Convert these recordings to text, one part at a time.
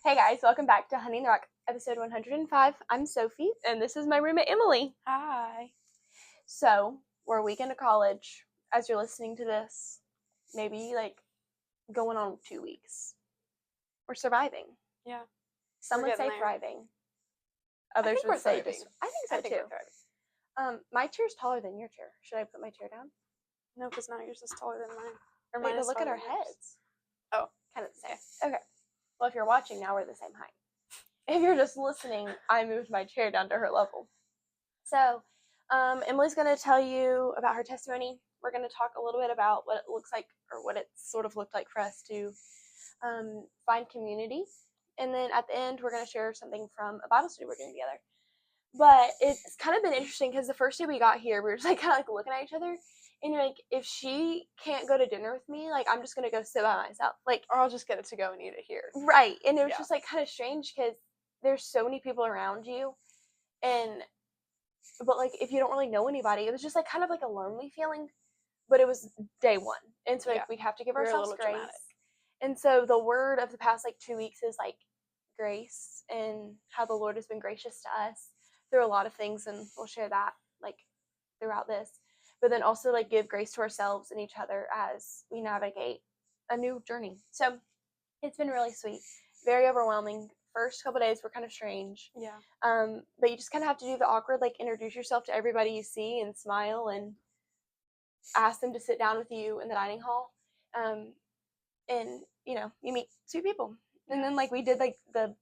Hey guys, welcome back to Honey in the Rock, episode 105. I'm Sophie, and this is my roommate Emily. Hi. So, we're a week into college. As you're listening to this, maybe going on 2 weeks. We're surviving. Yeah. Some would say there. thriving. I Others think we're would say thriving. I think so too. We're thriving. My chair's taller than your chair. Should I put my chair down? No, because now yours is taller than mine. Or Wait, mine but is look at taller our than yours. heads. Oh. Kind of the same. Okay. Well, if you're watching now, we're the same height. If you're just listening, I moved my chair down to her level. So, Emily's going to tell you about her testimony. We're going to talk a little bit about what it looks like, or what it sort of looked like for us to find community. And then at the end, we're going to share something from a Bible study we're doing together. But it's kind of been interesting because the first day we got here, we were just kind of looking at each other. And you're like, if she can't go to dinner with me, I'm just going to go sit by myself. Or I'll just get it to go and eat it here. Right. And it was just kind of strange because there's so many people around you. But if you don't really know anybody, it was just kind of a lonely feeling. But it was day one. And so we have to give ourselves grace. Dramatic. And so the word of the past 2 weeks is grace, and how the Lord has been gracious to us through a lot of things, and we'll share that throughout this. But then also give grace to ourselves and each other as we navigate a new journey. So it's been really sweet, very overwhelming. First couple days were kind of strange. Yeah. But you just kind of have to do the awkward, introduce yourself to everybody you see and smile and ask them to sit down with you in the dining hall. And you meet two people. And then we did the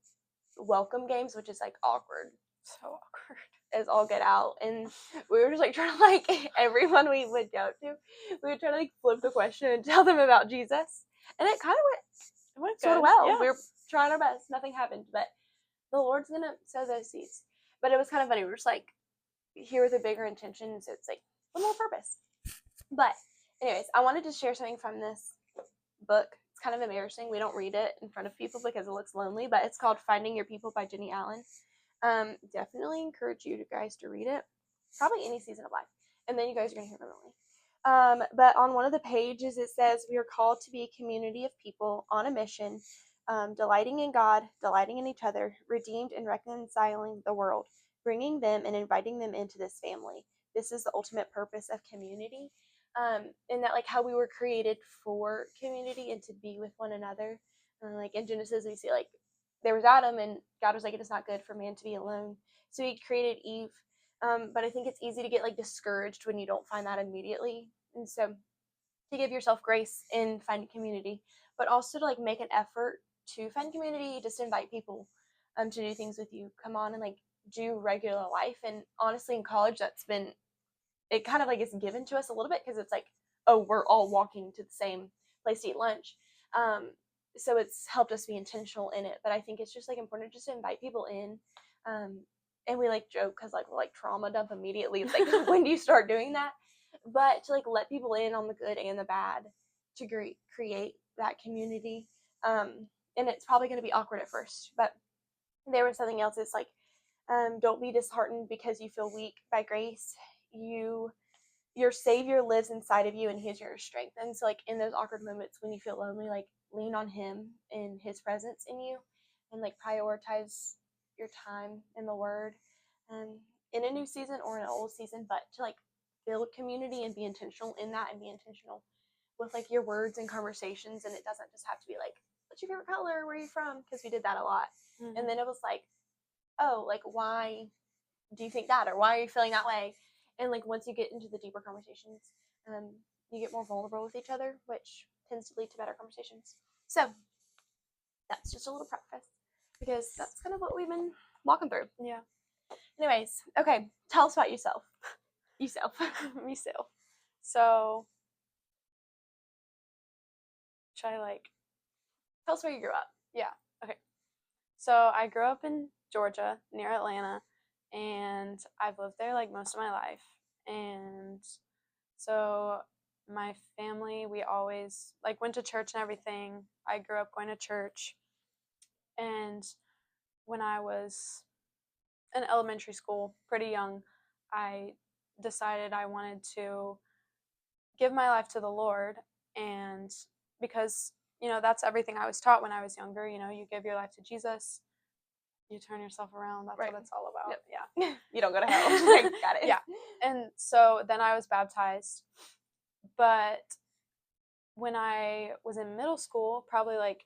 welcome games, which is awkward. So awkward. As all get out. And we were just trying to everyone we would go to, we would try to flip the question and tell them about Jesus. And it kind of went sort of well. Yeah. We were trying our best. Nothing happened, but the Lord's gonna sow those seeds. But it was kind of funny. We were just here with a bigger intention, so it's a more purpose. But anyways, I wanted to share something from this book. It's kind of embarrassing. We don't read it in front of people because it looks lonely, but it's called Finding Your People by Jennie Allen. Definitely encourage you guys to read it. Probably any season of life. And then you guys are going to hear from Emily. But on one of the pages, it says, we are called to be a community of people on a mission, delighting in God, delighting in each other, redeemed and reconciling the world, bringing them and inviting them into this family. This is the ultimate purpose of community. And that how we were created for community and to be with one another. In Genesis, we see there was Adam, and God was it is not good for man to be alone. So he created Eve. But I think it's easy to get discouraged when you don't find that immediately. And so to give yourself grace in finding community, but also to make an effort to find community, just invite people to do things with you. Come on and do regular life. And honestly, in college, that's been, it kind of is given to us a little bit because it's oh, we're all walking to the same place to eat lunch. So it's helped us be intentional in it. But I think it's just important just to invite people in. And we joke because we'll trauma dump immediately. It's when do you start doing that? But to let people in on the good and the bad to create that community. And it's probably going to be awkward at first. But there was something else. It's don't be disheartened because you feel weak. By grace, your Savior lives inside of you, and He is your strength. And so in those awkward moments when you feel lonely, lean on Him and His presence in you, and prioritize your time in the Word, in a new season or in an old season, but to build community and be intentional in that, and be intentional with your words and conversations. And it doesn't just have to be what's your favorite color, where are you from, because we did that a lot. Mm-hmm. And then it was oh, why do you think that, or why are you feeling that way? And once you get into the deeper conversations, you get more vulnerable with each other, which tends to lead to better conversations. So that's just a little preface, because that's kind of what we've been walking through. Yeah. Anyways, okay, tell us about yourself. Myself. So, should I tell us where you grew up? Yeah. Okay. So I grew up in Georgia, near Atlanta, and I've lived there most of my life. And so my family, we always went to church and everything. I grew up going to church. And when I was in elementary school, pretty young, I decided I wanted to give my life to the Lord. And because you know, that's everything I was taught when I was younger. You know, you give your life to Jesus, you turn yourself around. That's what it's all about. Yep. Yeah. You don't go to hell. Like, got it. Yeah. And so then I was baptized. But when I was in middle school, probably like,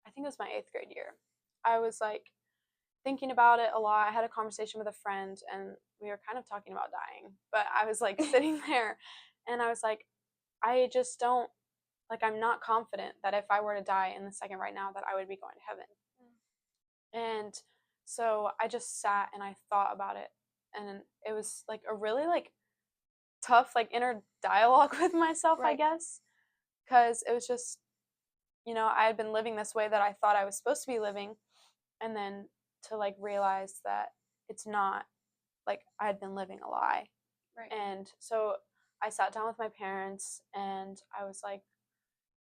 I think it was my 8th grade year, I was like thinking about it a lot. I had a conversation with a friend and we were kind of talking about dying. But I was like sitting there and I was like, I just don't, like, I'm not confident that if I were to die in the second right now that I would be going to heaven. And so I just sat and I thought about it, and it was like a really like tough like inner dialogue with myself, I guess, because it was just, you know, I had been living this way that I thought I was supposed to be living, and then to like realize that it's not, like I had been living a lie. And so I sat down with my parents and I was like,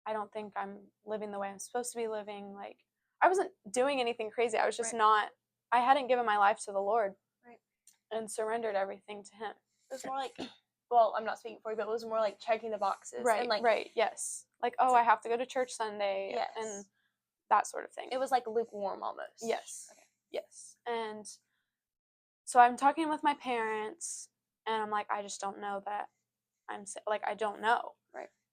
I don't think I'm living the way I'm supposed to be living. Like, I wasn't doing anything crazy. I was just not, I hadn't given my life to the Lord and surrendered everything to Him. It was more like, well, I'm not speaking for you, but it was more like checking the boxes. Right, and like, yes. Like, oh, I have to go to church Sunday and that sort of thing. It was like lukewarm almost. Yes. Okay. Yes. And so I'm talking with my parents and I'm like, I just don't know that like, I don't know.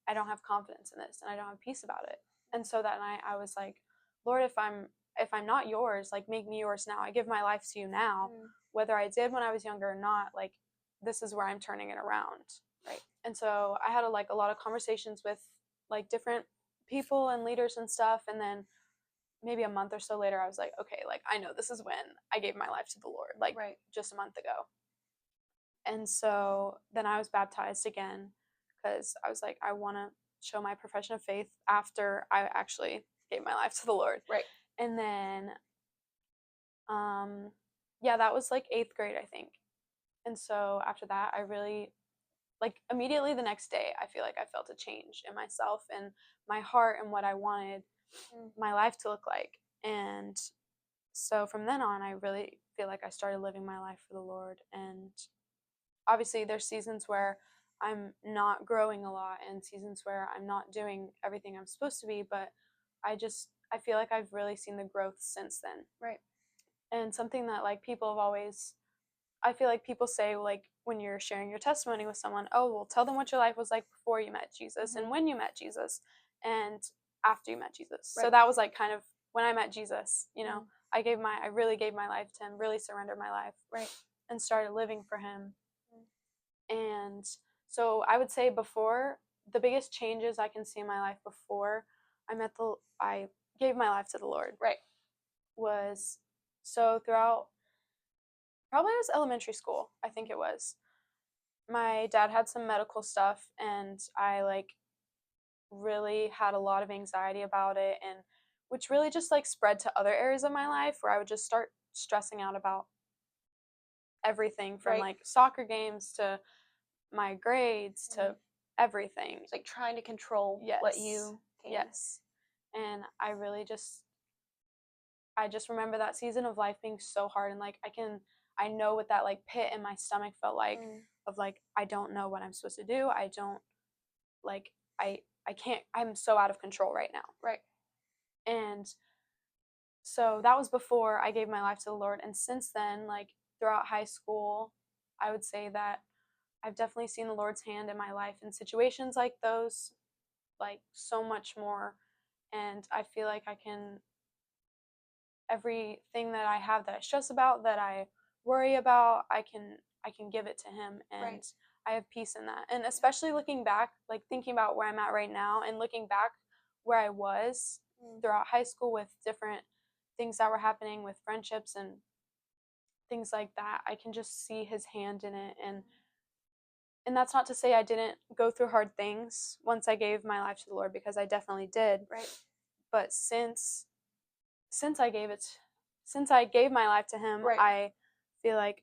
I don't have confidence in this and I don't have peace about it. And so that night I was like, Lord, if I'm not yours, like, make me yours now. I give my life to you now. Whether I did when I was younger or not, like, this is where I'm turning it around. And so I had a lot of conversations with like different people and leaders and stuff, and then maybe a month or so later I was like, okay, like, I know this is when I gave my life to the Lord, like just a month ago. And so then I was baptized again because I was like, I want to show my profession of faith after I actually gave my life to the Lord. And then, yeah, that was like 8th grade, I think. And so after that, I really, like, immediately the next day, I feel like I felt a change in myself and my heart and what I wanted my life to look like. And so from then on, I really feel like I started living my life for the Lord. And obviously there's seasons where I'm not growing a lot and seasons where I'm not doing everything I'm supposed to be, but I feel like I've really seen the growth since then. And something that like people have always, I feel like people say, like, when you're sharing your testimony with someone, oh, well, tell them what your life was like before you met Jesus and when you met Jesus and after you met Jesus. So that was like kind of when I met Jesus, you know, I really gave my life to Him, really surrendered my life and started living for Him. And so I would say before, the biggest changes I can see in my life before I gave my life to the Lord was, so throughout, probably it was elementary school, I think it was, my dad had some medical stuff and I like really had a lot of anxiety about it, and which really just like spread to other areas of my life where I would just start stressing out about everything from like soccer games to my grades to everything. It's like trying to control what you can. And I just remember that season of life being so hard, and like I know what that like pit in my stomach felt like of like, I don't know what I'm supposed to do. I don't, like, I can't, I'm so out of control right now. And so that was before I gave my life to the Lord. And since then, like throughout high school, I would say that I've definitely seen the Lord's hand in my life in situations like those, like so much more. And I feel like everything that I have that I stress about, that I worry about, I can give it to Him, and I have peace in that. And especially looking back, like thinking about where I'm at right now and looking back where I was throughout high school with different things that were happening with friendships and things like that, I can just see His hand in it. And that's not to say I didn't go through hard things once I gave my life to the Lord, because I definitely did. But since I gave my life to Him, I feel like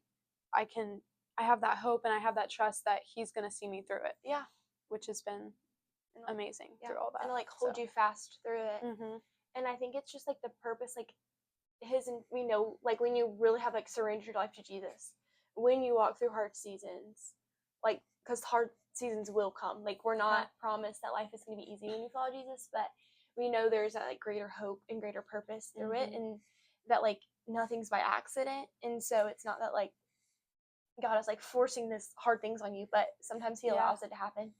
I have that hope and I have that trust that He's going to see me through it. Which has been amazing through all that. And like hold you fast through it. And I think it's just like the purpose, like we know, like when you really have like surrendered your life to Jesus, when you walk through hard seasons, like, because hard seasons will come. Like, we're not promised that life is going to be easy when you follow Jesus, but we know there's that like greater hope and greater purpose through it, and that like nothing's by accident. And so it's not that like God is like forcing this hard things on you, but sometimes he allows it to happen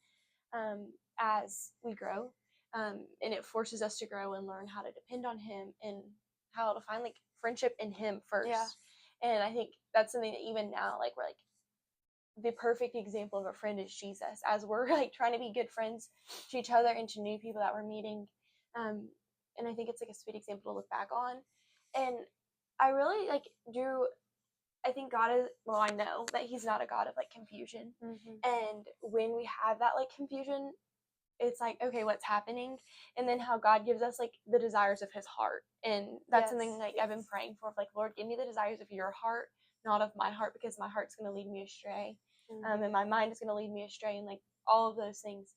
as we grow, and it forces us to grow and learn how to depend on him and how to find like friendship in him first. And I think that's something that even now, like, we're like, the perfect example of a friend is Jesus, as we're like trying to be good friends to each other and to new people that we're meeting. And I think it's like a sweet example to look back on. And I really like I think God is, well, I know that he's not a God of like confusion. And when we have that like confusion, it's like, okay, what's happening? And then how God gives us like the desires of his heart. And that's something like I've been praying for, like, Lord, give me the desires of your heart, not of my heart, because my heart's going to lead me astray. And my mind is going to lead me astray, and like all of those things.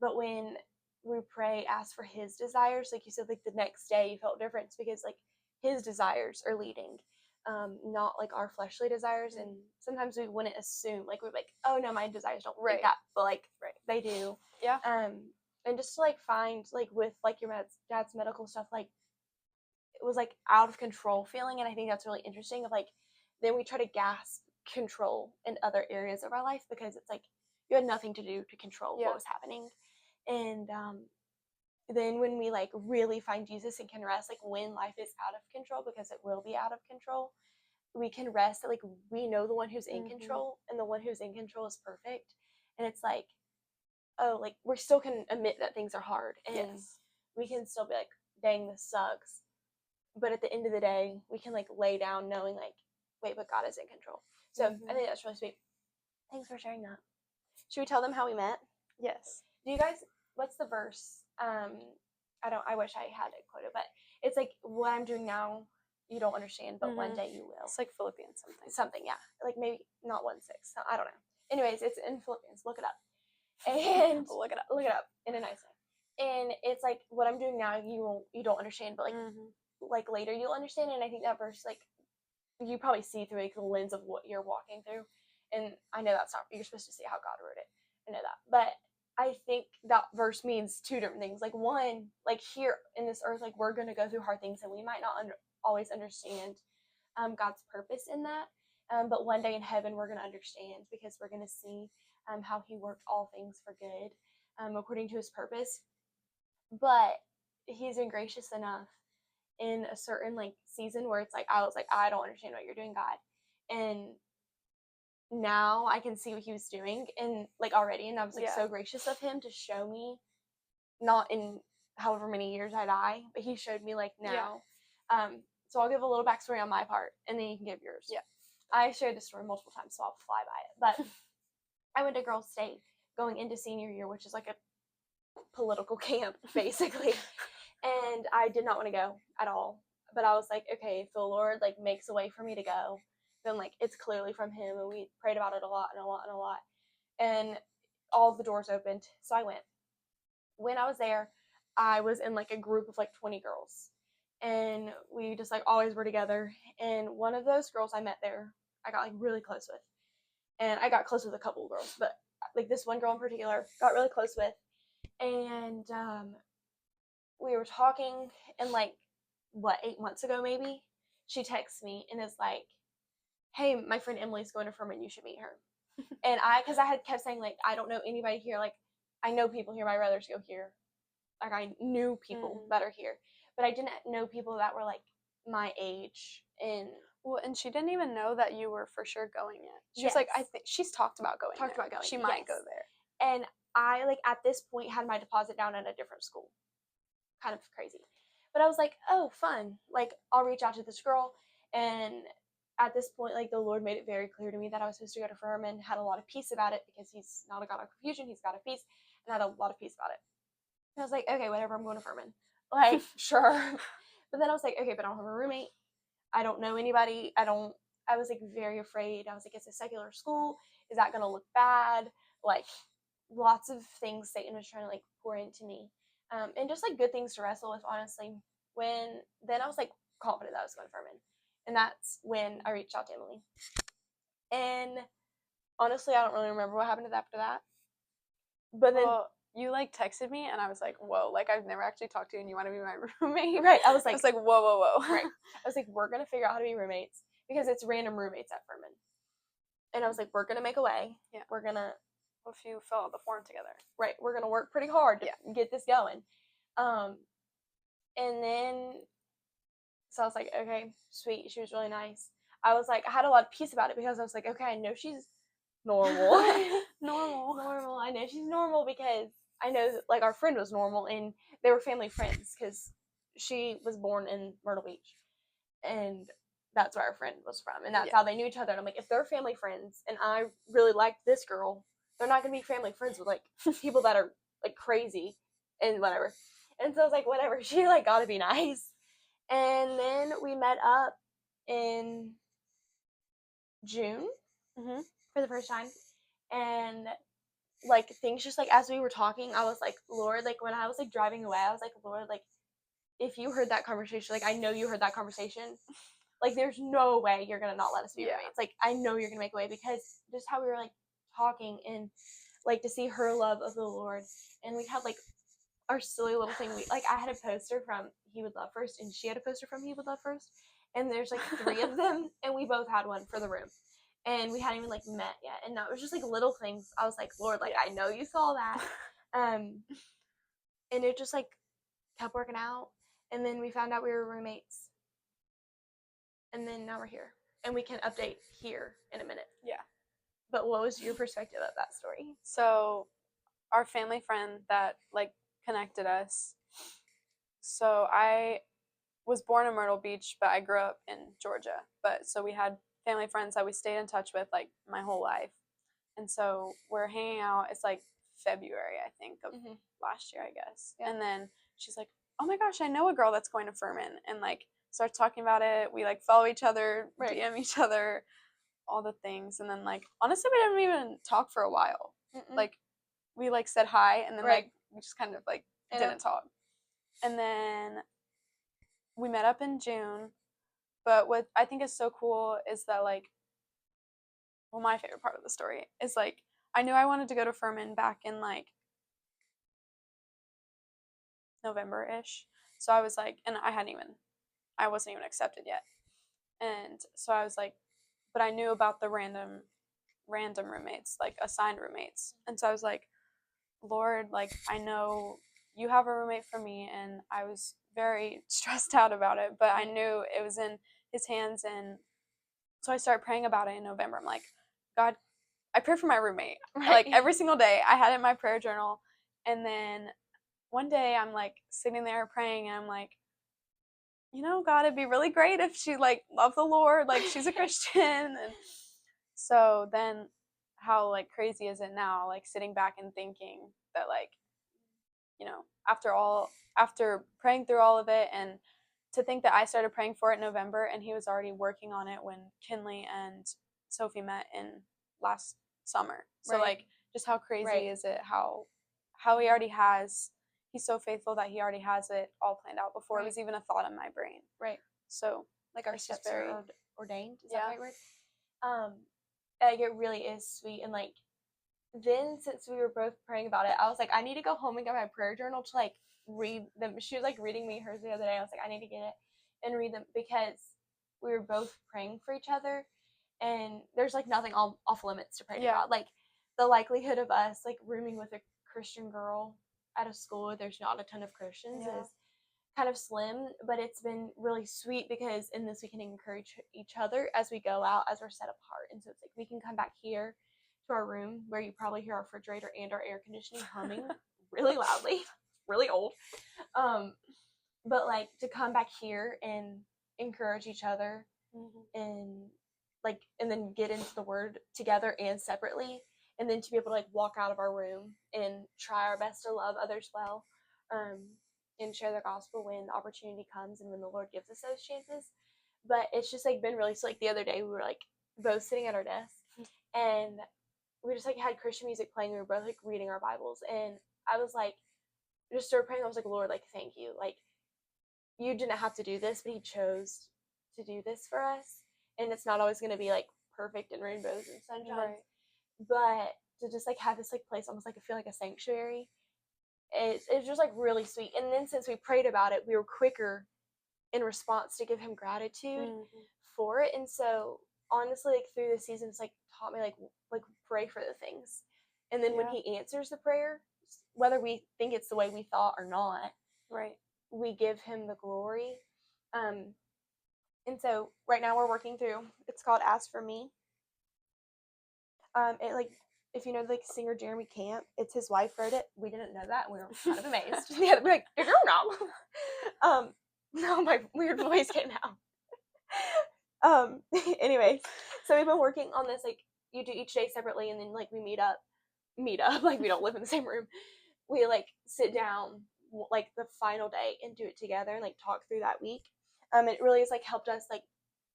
But when we pray, ask for his desires, like you said, like the next day you felt difference because like his desires are leading, not like our fleshly desires. And sometimes we wouldn't assume, like, we're like, oh no, my desires don't like that, but like they do. And just to like find like with like your dad's medical stuff, like it was like out of control feeling. And I think that's really interesting of like, then we try to grasp control in other areas of our life because it's like you had nothing to do to control what was happening. And then when we like really find Jesus and can rest, like when life is out of control, because it will be out of control, we can rest that like we know the one who's in control, and the one who's in control is perfect. And it's like, oh, like we still can admit that things are hard, and we can still be like, dang, this sucks. But at the end of the day, we can like lay down knowing like, wait, but God is in control. So I think that's really sweet. Thanks for sharing that. Should we tell them how we met? Yes. Do you guys, what's the verse? I wish I had it quoted, but it's like, what I'm doing now, you don't understand, but one day you will. It's like Philippians something, yeah. Like maybe not 1:6. I don't know. Anyways, it's in Philippians. Look it up. And look it up in a nice way. And it's like, what I'm doing now, you don't understand, but like like later you'll understand. And I think that verse, like, you probably see through like the lens of what you're walking through. And I know that's not, you're supposed to see how God wrote it. I know that. But I think that verse means two different things. Like, one, like here in this earth, like we're going to go through hard things and we might not always understand God's purpose in that. But one day in heaven, we're going to understand, because we're going to see how he worked all things for good according to his purpose. But he's been gracious enough in a certain like season where it's like, I was like, I don't understand what you're doing, God. And now I can see what he was doing, and like already. And I was like so gracious of him to show me, not in however many years I die, but he showed me like now. So I'll give a little backstory on my part, and then you can give yours. I shared this story multiple times, so I'll fly by it. But I went to Girls State going into senior year, which is like a political camp, basically. And I did not want to go at all. But I was like, okay, if the Lord like makes a way for me to go, then like it's clearly from him. And we prayed about it a lot. And all the doors opened. So I went. When I was there, I was in like a group of like 20 girls. And we just like always were together. And one of those girls I met there, I got like really close with. And I got close with a couple of girls, but like this one girl in particular got really close with. And we were talking, and like, 8 months ago maybe, she texts me and is like, hey, my friend Emily's going to Furman, you should meet her. And because I had kept saying like, I don't know anybody here, like I know people here, my brothers go here, like I knew people that are here, but I didn't know people that were like my age. And she didn't even know that you were for sure going yet. She was like, I think she's talked about going. She might go there. And I like at this point had my deposit down at a different school. Kind of crazy. But I was like, oh, fun. Like, I'll reach out to this girl. And at this point, like, the Lord made it very clear to me that I was supposed to go to Furman, had a lot of peace about it, because he's not a God of confusion, he's got a peace, and I had a lot of peace about it. And I was like, okay, whatever, I'm going to Furman. Like, sure. But then I was like, okay, but I don't have a roommate. I don't know anybody. I was like very afraid. I was like, it's a secular school. Is that going to look bad? Like, lots of things Satan was trying to like pour into me. And just like good things to wrestle with, honestly. Then I was like confident that I was going to Furman. And that's when I reached out to Emily. And honestly, I don't really remember what happened after that. But then you like texted me and I was like, whoa, like I've never actually talked to you and you want to be my roommate. Right. I was like, whoa, whoa, whoa. Right. I was like, we're going to figure out how to be roommates because it's random roommates at Furman. And I was like, we're going to make a way. Yeah. We're going to. What if you fill out the form together? Right. We're going to work pretty hard to get this going. And then, so I was like, okay, sweet. She was really nice. I was like, I had a lot of peace about it because I was like, okay, I know she's normal. Normal. I know she's normal because I know that, like, our friend was normal and they were family friends because she was born in Myrtle Beach. And that's where our friend was from. And that's how they knew each other. And I'm like, if they're family friends and I really liked this girl, they're not going to be family friends with, like, people that are, like, crazy and whatever. And so I was like, whatever. She, like, got to be nice. And then we met up in June for the first time. And, like, things just, like, as we were talking, I was like, Lord, like, when I was, like, driving away, I was like, Lord, like, if you heard that conversation, like, I know you heard that conversation. Like, there's no way you're going to not let us be roommates. Like, I know you're going to make a way because just how we were, like, talking and, like, to see her love of the Lord. And we had, like, our silly little thing. Like, I had a poster from He Would Love First, and she had a poster from He Would Love First. And there's, like, 3 of them, and we both had one for the room. And we hadn't even, like, met yet. And that was just, like, little things. I was like, Lord, like, I know you saw that. And it just, like, kept working out. And then we found out we were roommates. And then now we're here. And we can update here in a minute. Yeah. But what was your perspective of that story? So, our family friend that, like, connected us. So, I was born in Myrtle Beach, but I grew up in Georgia. But so we had family friends that we stayed in touch with, like, my whole life. And so we're hanging out. It's, like, February, I think, of last year, I guess. Yeah. And then she's like, oh, my gosh, I know a girl that's going to Furman. And, like, starts talking about it. We, like, follow each other, DM each other, all the things. And then, like, honestly, we didn't even talk for a while. Like, we, like, said hi, and then, like, we just kind of, like, didn't talk. And then we met up in June. But what I think is so cool is that, like, well, my favorite part of the story is, like, I knew I wanted to go to Furman back in, like, November-ish. So I was like, and I wasn't even accepted yet. And so I was like, but I knew about the random roommates, like, assigned roommates. And so I was like, Lord, like, I know you have a roommate for me, and I was very stressed out about it, but I knew it was in His hands. And so I started praying about it in November. I'm like, God, I pray for my roommate. Like, every single day. I had it in my prayer journal. And then one day I'm, like, sitting there praying, and I'm like, you know, God, it'd be really great if she, like, loved the Lord. Like, she's a Christian. And so then how, like, crazy is it now, like, sitting back and thinking that, like, you know, after praying through all of it, and to think that I started praying for it in November and he was already working on it when Kinley and Sophie met in last summer. So like, just how crazy is it how he already has, he's so faithful that he already has it all planned out before it was even a thought in my brain. So like, our steps are ordained. Is that the right word? Like, it really is sweet. And, like, then since we were both praying about it, I was like, I need to go home and get my prayer journal to, like, read them. She was, like, reading me hers the other day. I was like, I need to get it and read them because we were both praying for each other, and there's, like, nothing off limits to pray about. Like, the likelihood of us, like, rooming with a Christian girl at a school where there's not a ton of Christians is kind of slim, but it's been really sweet because in this we can encourage each other as we go out, as we're set apart. And so it's like we can come back here to our room where you probably hear our refrigerator and our air conditioning humming really loudly, really old. But, like, to come back here and encourage each other and, like, and then get into the word together and separately, and then to be able to, like, walk out of our room and try our best to love others well, and share the gospel when opportunity comes and when the Lord gives us those chances. But it's just, like, been really, so, like, the other day we were, like, both sitting at our desk, and we just, like, had Christian music playing. We were both, like, reading our Bibles, and I was, like, just started praying. I was like, Lord, like, thank you. Like, you didn't have to do this, but He chose to do this for us. And it's not always going to be, like, perfect and rainbows and sunshine. But to just, like, have this, like, place almost like I feel like a sanctuary. it's just like really sweet. And then since we prayed about it, we were quicker in response to give him gratitude for it. And so honestly, like through the seasons, like taught me like pray for the things. And then when he answers the prayer, whether we think it's the way we thought or not, right, we give him the glory. And so right now we're working through, it's called Ask for Me. It like, if you know like singer Jeremy Camp, it's his wife wrote it. We didn't know that. We were kind of amazed. Yeah, we're like, did you know? No, my weird voice came out. Anyways, so we've been working on this, like you do each day separately, and then like we meet up, like we don't live in the same room. We like sit down like the final day and do it together and like talk through that week. It really has like helped us like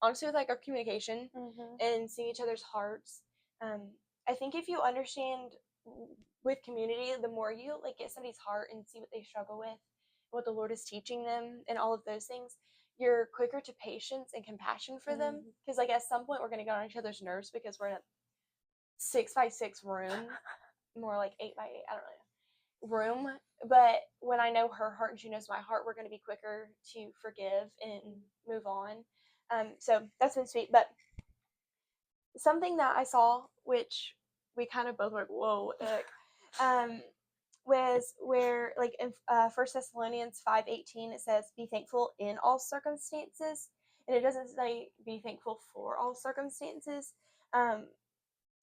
honestly with like our communication and seeing each other's hearts. I think if you understand with community, the more you like get somebody's heart and see what they struggle with, what the Lord is teaching them, and all of those things, you're quicker to patience and compassion for them. Because like at some point we're gonna get on each other's nerves because we're in a 6x6 room, more like 8x8. I don't know room. But when I know her heart and she knows my heart, we're gonna be quicker to forgive and move on. So that's been sweet. But something that I saw, which we kind of both were like, whoa, what the heck, was where like in 1 Thessalonians 5:18 it says, be thankful in all circumstances. And it doesn't say be thankful for all circumstances.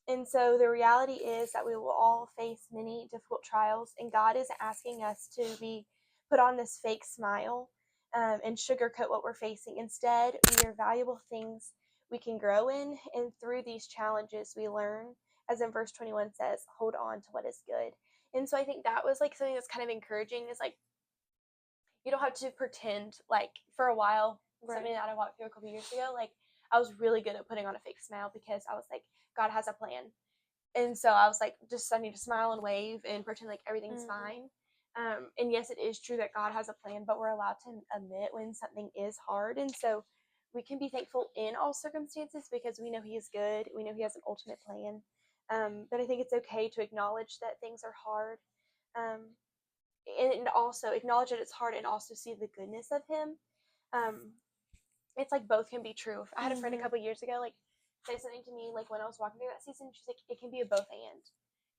And so the reality is that we will all face many difficult trials, and God isn't asking us to be put on this fake smile and sugarcoat what we're facing. Instead, we are valuable things we can grow in, and through these challenges we learn, as in verse 21 says, hold on to what is good. And so I think that was like something that's kind of encouraging, is like you don't have to pretend. Like for a while, something that I walked through a couple years ago, like I was really good at putting on a fake smile because I was like, God has a plan. And so I was like, just I need to smile and wave and pretend like everything's fine. And yes, it is true that God has a plan, but we're allowed to admit when something is hard. And so we can be thankful in all circumstances because we know He is good. We know He has an ultimate plan. But I think it's okay to acknowledge that things are hard. And also acknowledge that it's hard and also see the goodness of Him. It's like both can be true. I had a friend a couple years ago, like, say something to me, like, when I was walking through that season, she's like, it can be a both and.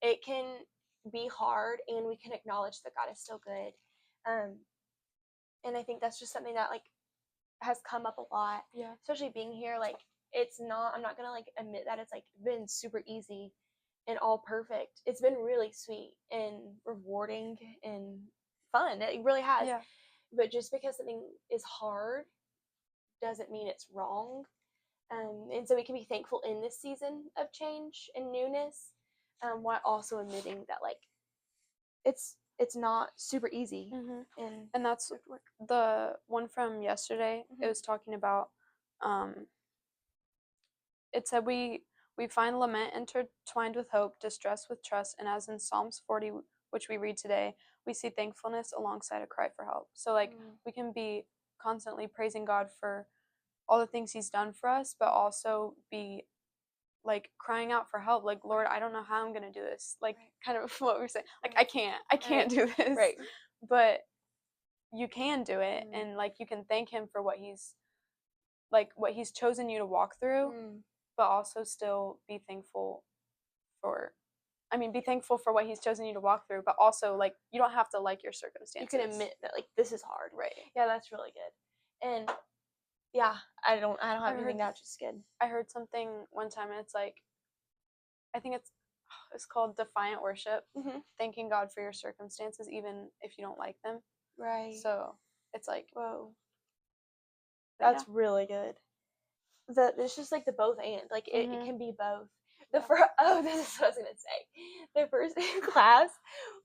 It can be hard, and we can acknowledge that God is still good. And I think that's just something that, like, has come up a lot. Yeah. Especially being here, like, it's not, I'm not going to, like, admit that it's, like, been super easy and all perfect. It's been really sweet and rewarding and fun. It really has. Yeah. But just because something is hard doesn't mean it's wrong. And so we can be thankful in this season of change and newness, while also admitting that like it's not super easy. And that's the one from yesterday. It was talking about it said we find lament intertwined with hope, distress with trust, and as in Psalms 40, which we read today, we see thankfulness alongside a cry for help. So like we can be constantly praising God for all the things He's done for us, but also be like crying out for help, like, Lord, I don't know how I'm gonna do this, like kind of what we were saying, like I can't do this, but you can do it. And like you can thank Him for what He's chosen you to walk through, but also still be thankful for be thankful for what He's chosen you to walk through, but also like you don't have to like your circumstances. You can admit that like this is hard. Yeah, that's really good. And yeah, I don't have anything that's just good. I heard something one time, and it's like, I think it's called defiant worship, thanking God for your circumstances even if you don't like them. Right. So it's like, whoa, that's really good. It's just like the both and, like it can be both. This is what I was gonna say. The first day of class,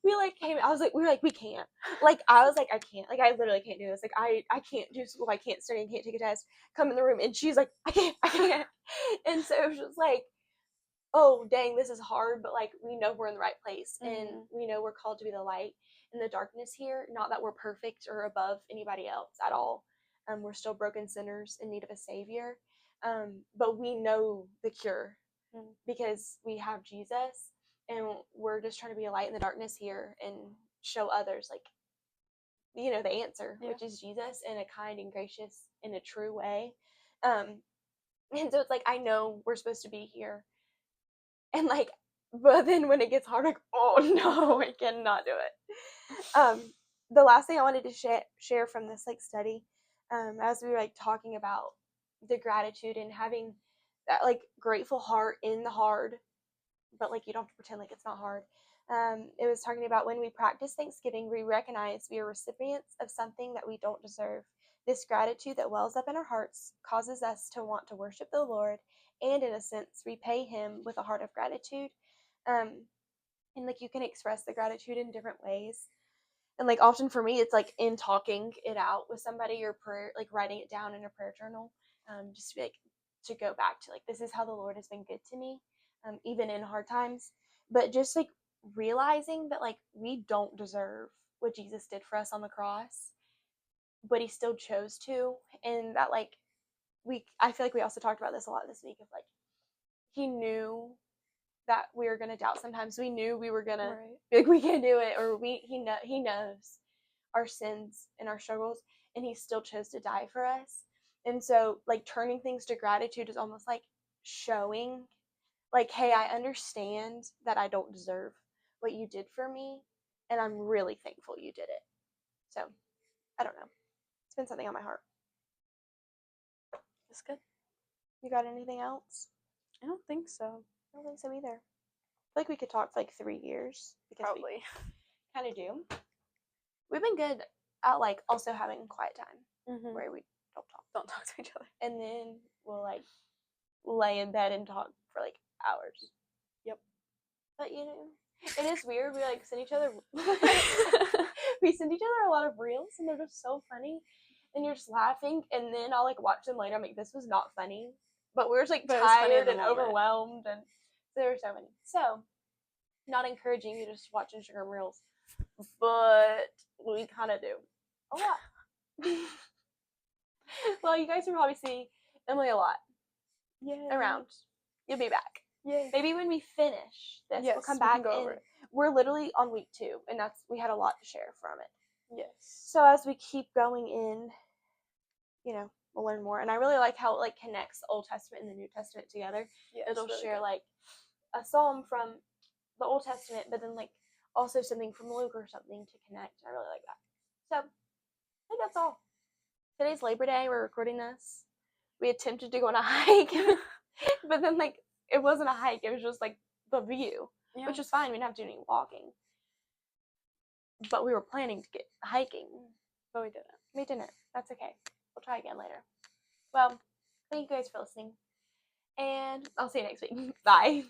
we like came. I was like, we were like, we can't. Like I was like, I can't. Like I literally can't do this. Like I can't do school. I can't study. I can't take a test. Come in the room, and she's like, I can't. And so it was just like, oh dang, this is hard. But like we know we're in the right place, and we know we're called to be the light in the darkness here. Not that we're perfect or above anybody else at all. We're still broken sinners in need of a savior. But we know the cure because we have Jesus, and we're just trying to be a light in the darkness here and show others like, you know, the answer, Yeah. which is Jesus, in a kind and gracious, in a true way. And so it's like, I know we're supposed to be here, and like, but then when it gets hard, like, oh no, I cannot do it. The last thing I wanted to share from this like study, as we were like talking about the gratitude and having that like grateful heart in the hard, but like you don't have to pretend like it's not hard. It was talking about when we practice Thanksgiving, we recognize we are recipients of something that we don't deserve. This gratitude that wells up in our hearts causes us to want to worship the Lord and, in a sense, repay Him with a heart of gratitude. And like you can express the gratitude in different ways. And like often for me, it's like in talking it out with somebody, or prayer, like writing it down in a prayer journal, just to be like, to go back to like, this is how the Lord has been good to me, even in hard times. But just like realizing that like we don't deserve what Jesus did for us on the cross, but He still chose to, and that like I feel like we also talked about this a lot this week, of like He knew that we were gonna doubt sometimes. We knew we were gonna be like, we can't do it, or He knows our sins and our struggles, and He still chose to die for us. And so like turning things to gratitude is almost like showing like, hey, I understand that I don't deserve what you did for me, and I'm really thankful you did it. So I don't know, it's been something on my heart. That's good. You got anything else? I don't think so. I don't think so either. I feel like we could talk for like 3 years, because Probably. we kind of do. We've been good at like also having quiet time, where we don't talk to each other, and then we'll like lay in bed and talk for like hours. Yep. But you know, it is weird. We like send each other we send each other a lot of reels, and they're just so funny, and you're just laughing, and then I'll like watch them later. I'm like, this was not funny, but we're just like tired and overwhelmed, and so there were so many. So not encouraging you to just watch Instagram reels, but we kind of do a lot. Well, you guys will probably see Emily a lot. Yay. Around. You'll be back. Yay. Maybe when we finish this, we'll come back, and we're literally on week 2, and we had a lot to share from it. Yes. So as we keep going in, you know, we'll learn more. And I really like how it like connects the Old Testament and the New Testament together. Yeah, it'll really share like a psalm from the Old Testament, but then like also something from Luke or something to connect. I really like that. So I think that's all. Today's Labor Day. We're recording this. We attempted to go on a hike, but then like it wasn't a hike. It was just like the view, which was fine. We didn't have to do any walking. But we were planning to get hiking, but we didn't. We didn't. That's okay. We'll try again later. Well, thank you guys for listening, and I'll see you next week. Bye.